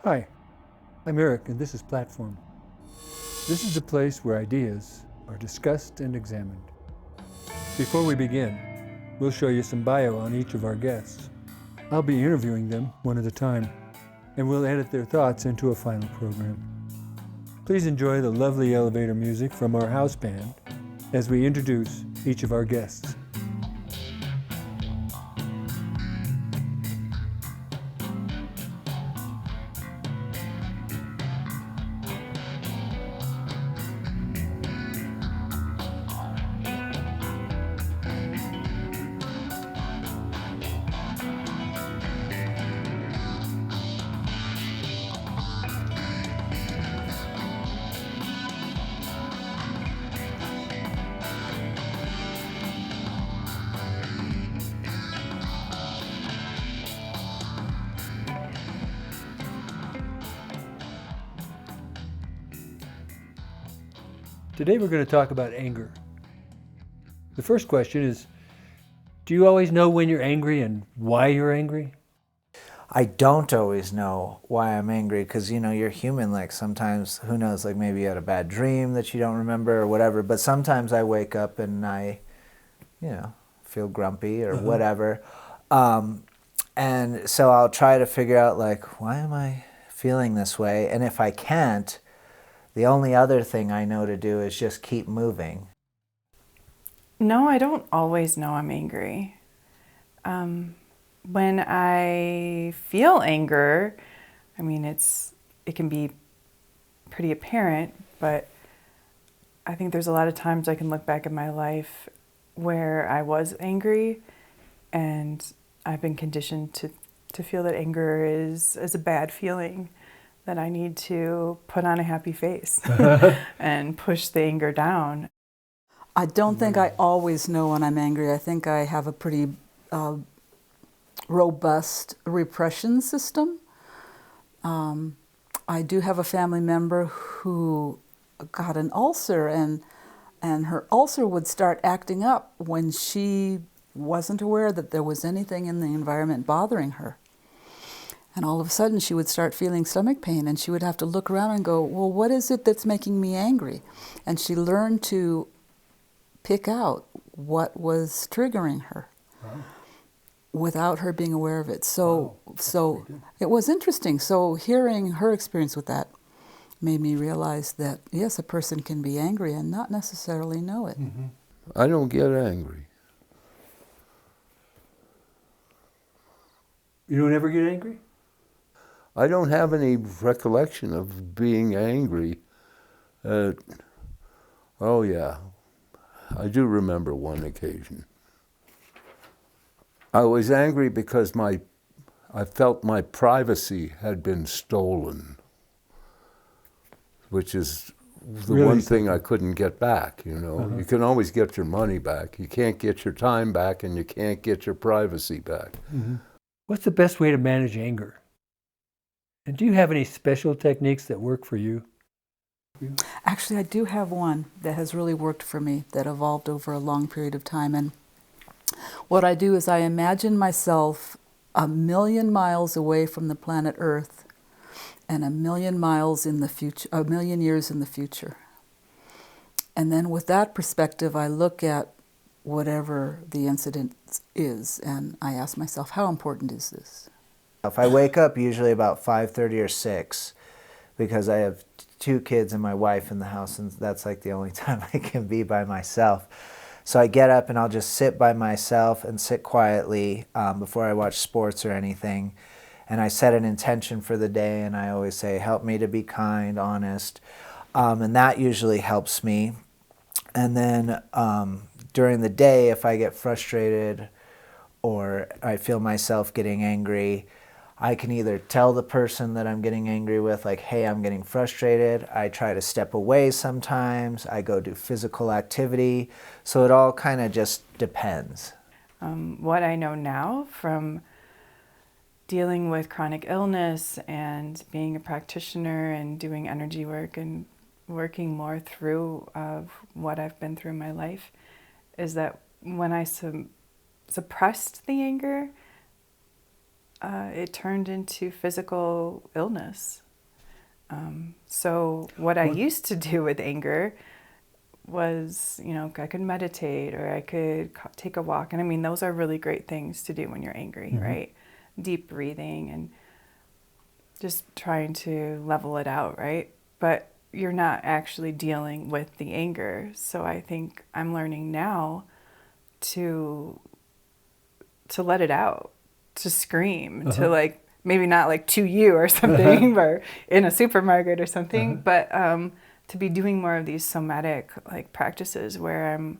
Hi, I'm Eric, and this is Platform. This is a place where ideas are discussed and examined. Before we begin, we'll show you some bio on each of our guests. I'll be interviewing them one at a time, and we'll edit their thoughts into a final program. Please enjoy the lovely elevator music from our house band as we introduce each of our guests. Today we're going to talk about anger. The first question is, do you always know when you're angry and why you're angry? I don't always know why I'm angry because, you're human. Like sometimes, who knows, like maybe you had a bad dream that you don't remember or whatever. But sometimes I wake up and I, feel grumpy or whatever. And so I'll try to figure out, like, why am I feeling this way? And if I can't, the only other thing I know to do is just keep moving. No, I don't always know I'm angry. When I feel anger, it can be pretty apparent, but I think there's a lot of times I can look back at my life where I was angry, and I've been conditioned to feel that anger is a bad feeling, that I need to put on a happy face and push the anger down. I don't think I always know when I'm angry. I think I have a pretty robust repression system. I do have a family member who got an ulcer, and her ulcer would start acting up when she wasn't aware that there was anything in the environment bothering her. And all of a sudden she would start feeling stomach pain, and she would have to look around and go, well, what is it that's making me angry? And she learned to pick out what was triggering her. Wow. Without her being aware of it. So it was interesting. So hearing her experience with that made me realize that, yes, a person can be angry and not necessarily know it. Mm-hmm. I don't get angry. You don't ever get angry? I don't have any recollection of being angry. Oh yeah, I do remember one occasion. I was angry because I felt my privacy had been stolen, which is the really one thing I couldn't get back, You can always get your money back. You can't get your time back, and you can't get your privacy back. Mm-hmm. What's the best way to manage anger? And do you have any special techniques that work for you? Actually, I do have one that has really worked for me, that evolved over a long period of time. And what I do is I imagine myself 1,000,000 miles away from the planet Earth and 1,000,000 miles in the future, 1,000,000 years in the future. And then with that perspective, I look at whatever the incident is, and I ask myself, how important is this? If I wake up usually about 5:30 or 6, because I have 2 kids and my wife in the house, and that's like the only time I can be by myself. So I get up and I'll just sit by myself and sit quietly before I watch sports or anything. And I set an intention for the day, and I always say, help me to be kind, honest. And that usually helps me. And then during the day, if I get frustrated or I feel myself getting angry, I can either tell the person that I'm getting angry with, like, hey, I'm getting frustrated. I try to step away sometimes. I go do physical activity. So it all kind of just depends. What I know now from dealing with chronic illness and being a practitioner and doing energy work and working more through of what I've been through in my life is that when I suppressed the anger, it turned into physical illness. So what I used to do with anger was, I could meditate, or I could take a walk. And I mean, those are really great things to do when you're angry, right? Deep breathing and just trying to level it out, right? But you're not actually dealing with the anger. So I think I'm learning now to let it out, to scream, to like, maybe not like to you or something, or in a supermarket or something, but to be doing more of these somatic like practices where I'm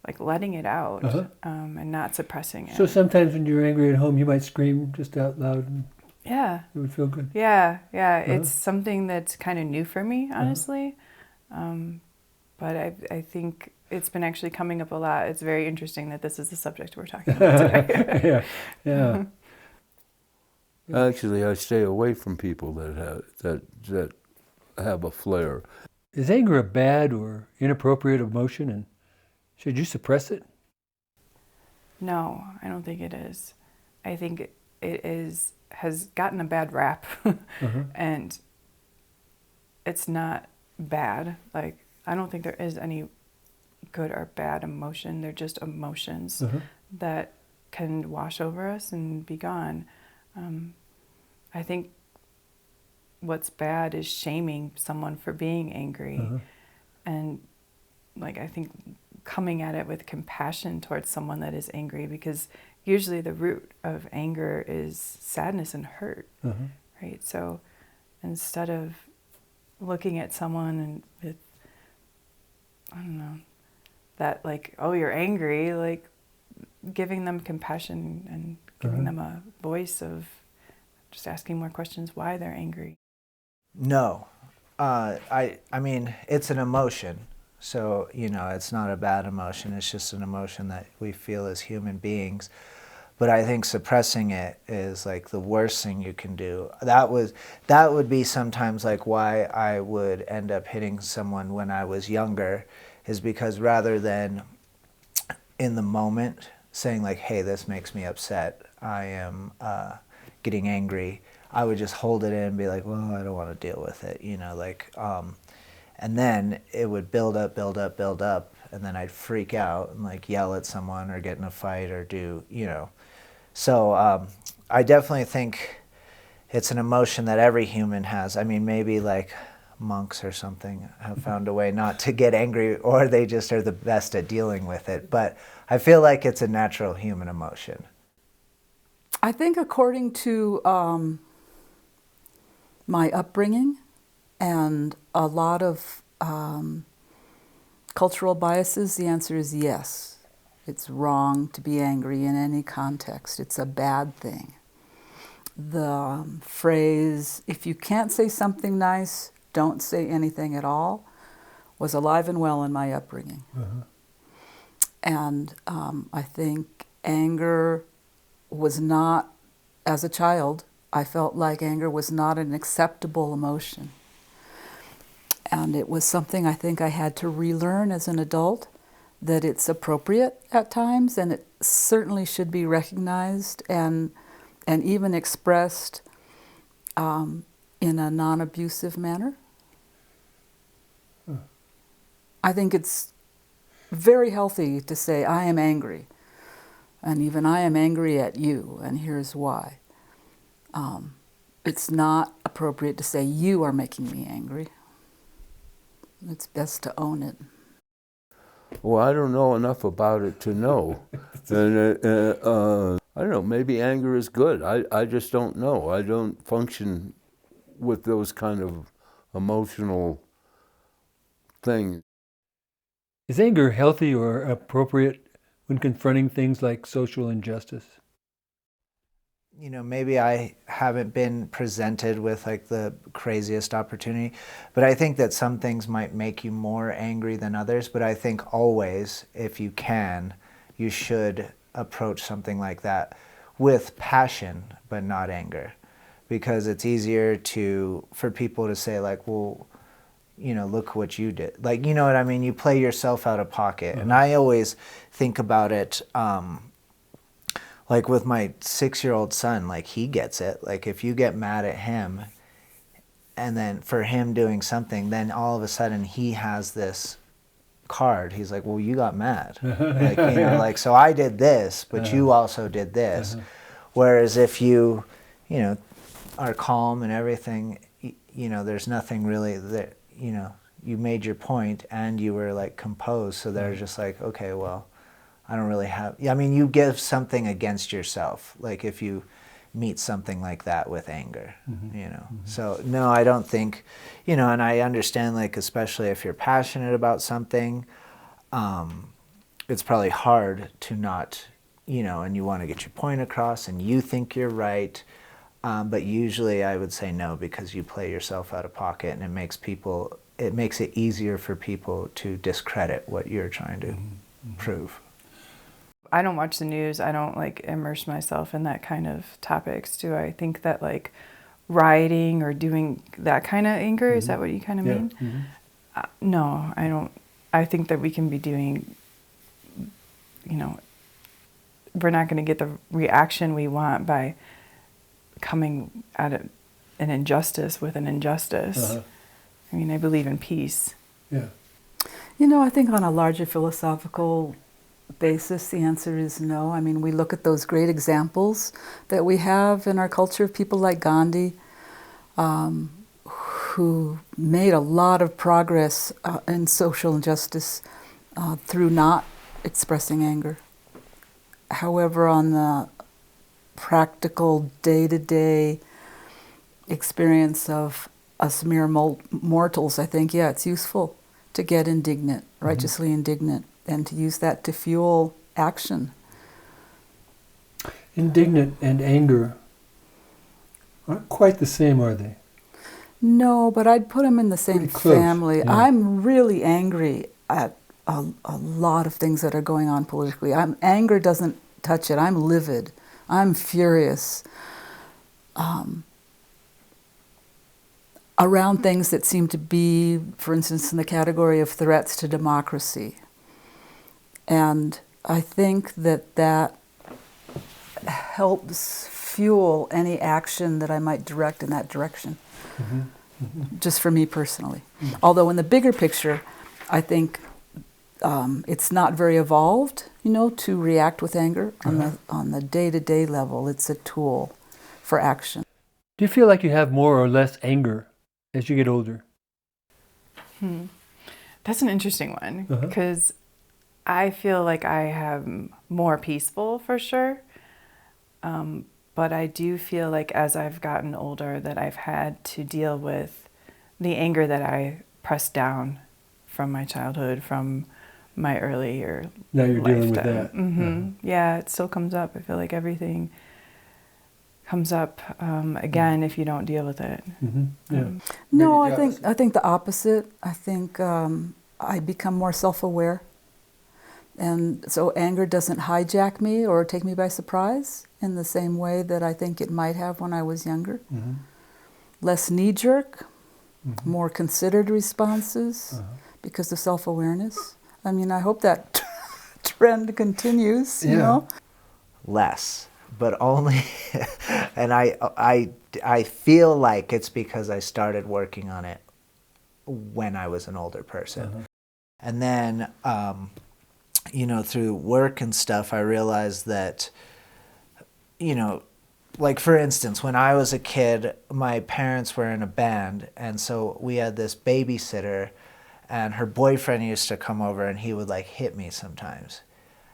like letting it out and not suppressing it. So sometimes when you're angry at home, you might scream just out loud and Yeah. it would feel good. Yeah. It's something that's kind of new for me, honestly. But I think it's been actually coming up a lot. It's very interesting that this is the subject we're talking about today. Yeah. Actually, I stay away from people that have a flare. Is anger a bad or inappropriate emotion, and should you suppress it? No, I don't think it is. I think it has gotten a bad rap, and it's not bad. Like, I don't think there is any good or bad emotion. They're just emotions that can wash over us and be gone. I think what's bad is shaming someone for being angry, and like, I think coming at it with compassion towards someone that is angry, because usually the root of anger is sadness and hurt, right? So instead of looking at someone and with, I don't know, that like, oh, you're angry, like giving them compassion and giving them a voice of just asking more questions why they're angry. No. I mean, it's an emotion. So, it's not a bad emotion. It's just an emotion that we feel as human beings. But I think suppressing it is like the worst thing you can do. That would be sometimes like why I would end up hitting someone when I was younger, is because rather than in the moment saying like, hey, this makes me upset, I am getting angry, I would just hold it in and be like, well, I don't want to deal with it, and then it would build up, and then I'd freak out and like yell at someone or get in a fight or do, So I definitely think it's an emotion that every human has. I mean, maybe like monks or something have found a way not to get angry, or they just are the best at dealing with it. But I feel like it's a natural human emotion. I think according to my upbringing and a lot of cultural biases, the answer is yes. It's wrong to be angry in any context. It's a bad thing. The phrase, if you can't say something nice, don't say anything at all, was alive and well in my upbringing. And I think anger was not, as a child, I felt like anger was not an acceptable emotion. And it was something I think I had to relearn as an adult, that it's appropriate at times, and it certainly should be recognized and even expressed in a non-abusive manner. I think it's very healthy to say, I am angry, and even I am angry at you, and here's why. It's not appropriate to say, you are making me angry. It's best to own it. Well, I don't know enough about it to know. And I don't know, maybe anger is good. I just don't know. I don't function with those kind of emotional things. Is anger healthy or appropriate when confronting things like social injustice? Maybe I haven't been presented with like the craziest opportunity, but I think that some things might make you more angry than others. But I think always, if you can, you should approach something like that with passion, but not anger, because it's easier for people to say like, well, look what you did. Like, you know what I mean? You play yourself out of pocket. And I always think about it, like with my 6-year-old son, like he gets it. Like if you get mad at him and then for him doing something, then all of a sudden he has this card. He's like, well, you got mad. Like, you know, like, so I did this, but you also did this. Whereas if you know, are calm and everything, you know, there's nothing really that, you know, you made your point and you were like composed. So they're just like, okay, well, I don't really have, I mean, you give something against yourself. Like if you meet something like that with anger, you know. So no, I don't think, you know, and I understand, like, especially if you're passionate about something, it's probably hard to not, you know, and you want to get your point across and you think you're right. But usually I would say no, because you play yourself out of pocket and it makes it easier for people to discredit what you're trying to prove. I don't watch the news. I don't like immerse myself in that kind of topics. Do I think that like rioting or doing that kind of anger, is that what you kind of mean? No, I don't. I think that we can be doing, you know, we're not going to get the reaction we want by coming at an injustice with an injustice. I mean, I believe in peace. Yeah. You know, I think on a larger philosophical basis, the answer is no. I mean, we look at those great examples that we have in our culture of people like Gandhi, who made a lot of progress in social injustice through not expressing anger. However, on the practical, day-to-day experience of us mere mortals, I think, yeah, it's useful to get indignant, righteously indignant, and to use that to fuel action. Indignant and anger aren't quite the same, are they? No, but I'd put them in the same Pretty close, family. yeah. I'm really angry at a lot of things that are going on politically. Anger doesn't touch it. I'm livid. I'm furious. Around things that seem to be, for instance, in the category of threats to democracy. And I think that helps fuel any action that I might direct in that direction, just for me personally. Although in the bigger picture, I think it's not very evolved, you know, to react with anger on the day-to-day level. It's a tool for action. Do you feel like you have more or less anger as you get older? That's an interesting one, because I feel like I have more peaceful for sure. But I do feel like as I've gotten older that I've had to deal with the anger that I pressed down from my childhood, from my earlier Now you're lifetime. dealing with that. Yeah, it still comes up. I feel like everything comes up again if you don't deal with it. Yeah. No, I think the opposite. I think I become more self-aware. And so anger doesn't hijack me or take me by surprise in the same way that I think it might have when I was younger. Less knee-jerk, more considered responses because of self-awareness. I mean, I hope that trend continues, you know? Less, but only, and I feel like it's because I started working on it when I was an older person. And then, you know, through work and stuff, I realized that, you know, like for instance, when I was a kid, my parents were in a band, and so we had this babysitter, and her boyfriend used to come over and he would like hit me sometimes.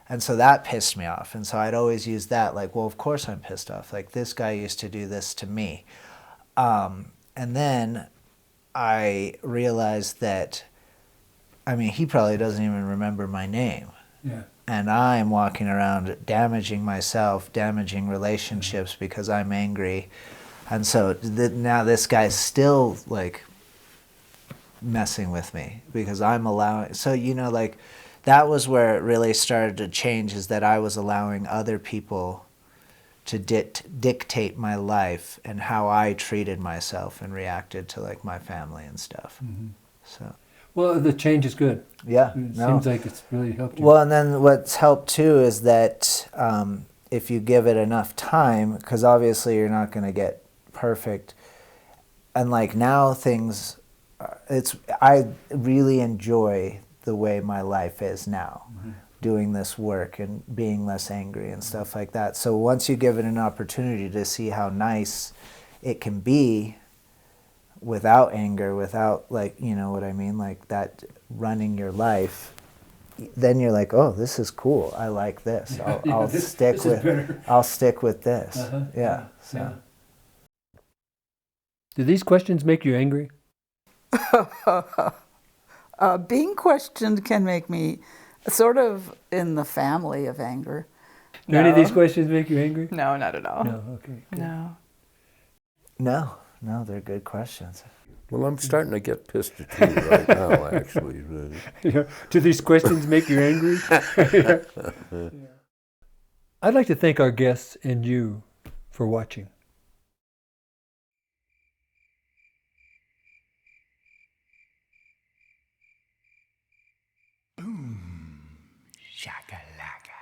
And so that pissed me off. And so I'd always use that, like, well, of course I'm pissed off. Like, this guy used to do this to me. And then I realized that, I mean, he probably doesn't even remember my name. Yeah. And I'm walking around damaging myself, damaging relationships because I'm angry. And so now this guy's still, like, messing with me because I'm allowing. So, you know, like, that was where it really started to change, is that I was allowing other people to dictate my life and how I treated myself and reacted to, like, my family and stuff. So. Well, the change is good. Yeah. It seems like it's really helped you. Well, and then what's helped too is that if you give it enough time, because obviously you're not going to get perfect. And like now things, I really enjoy the way my life is now, doing this work and being less angry and stuff like that. So once you give it an opportunity to see how nice it can be without anger, without, like, you know what I mean, like that running your life, then you're like, oh, this is cool. I like this. I'll stick with this. Yeah. So. Yeah. Do these questions make you angry? Being questioned can make me sort of in the family of anger. Do any of these questions make you angry? No, not at all. No, okay. Good. No. No, they're good questions. Well, I'm starting to get pissed at you right now, actually. Do these questions make you angry? Yeah. I'd like to thank our guests and you for watching. Shakalaka.